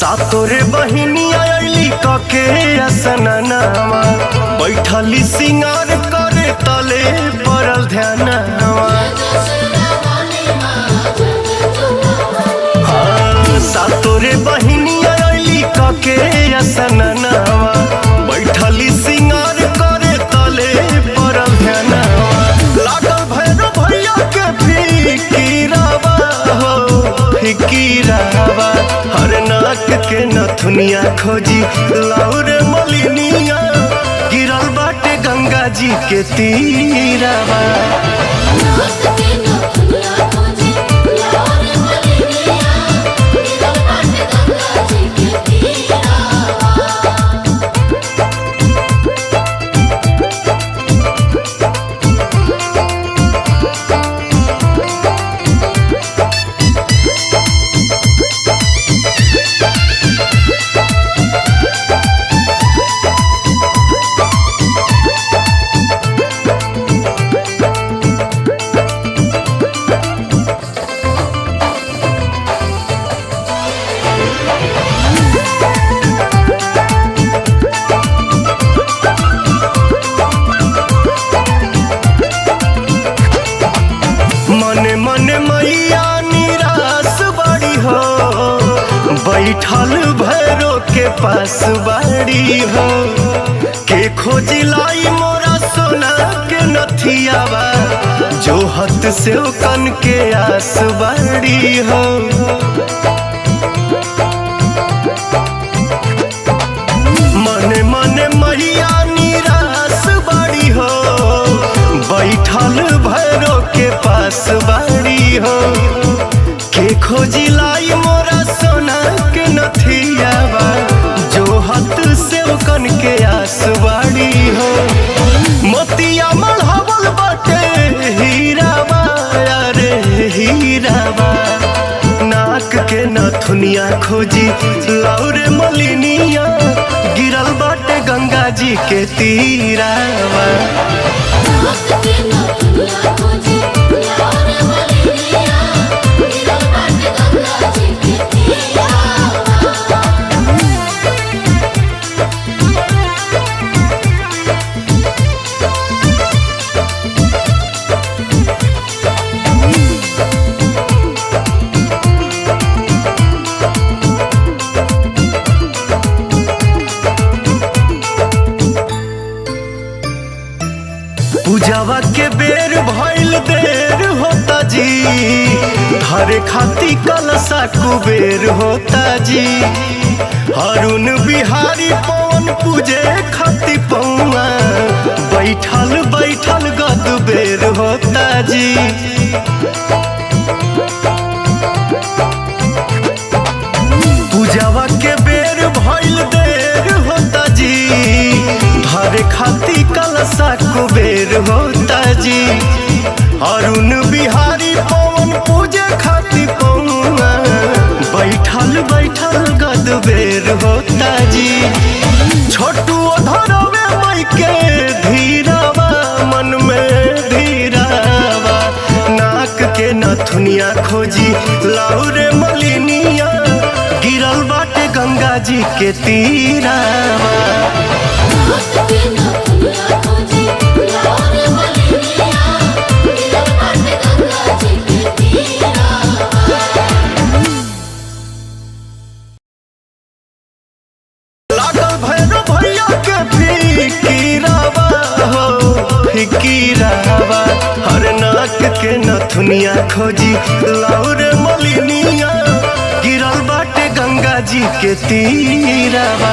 सातोरे बहिनिया अइली कके असननावा बैठली सिंगार करे तले पड़ल ध्यानवा। सातोरे बहिनिया अइली कके असननावा बैठली सिंगार करे तले पड़ल ध्यानवा। लागल भैरव भैया के फिकीरावा हो फिकीरावा। हर नाक के नथुनिया खोजी लाउरे मलिनिया गिरल बाटे गंगा जी के तीरावा। मने मने मैया निराश बड़ी हो बैठल भैरो के पास बाड़ी हो। के खोजिलाई मोरा सोना के नथियावा जो हत से कन के आस बाड़ी हो। मने मने मैया निराश बड़ी हो बैठल भैरो के पास बाड़ी हो। के खोजी लाई मोरा सोना के नथियावा जो हत से कन के आस बाड़ी हो। मोतिया मढ़ावल बाटे हीरावा अरे हीरावा। नाक के नथुनिया खोजी लाउरे मलिनिया गिरल बाटे गंगा जी के तीरावा। पूजावा के बेर भइल देर होता जी हरे खाती कलसा कुबेर होता जी। अरुण बिहारी पवन पूजे खाती पौआ बैठल बैठल गद बेर होता जी। पूजावा के बेर भइल देर होता जी धरे खाती कलसा कुबेर होता जी। अरुण बिहारी पवन पूजे खाती पौआ बैठल बैठल गद बेर होता जी। छोटू धरवे मई के धीरावा मन में धीरावा। नाक के नथुनिया खोजी लाउरे मलिनिया गिरल बाटे गंगा जी के तीरावा। लागल भैरव भैया के फिकीरावा हो फिकीरावा। हर नाक के नथुनिया खोजी लाउरे मलिनिया गिरल बाटे गंगा जी के तीरावा।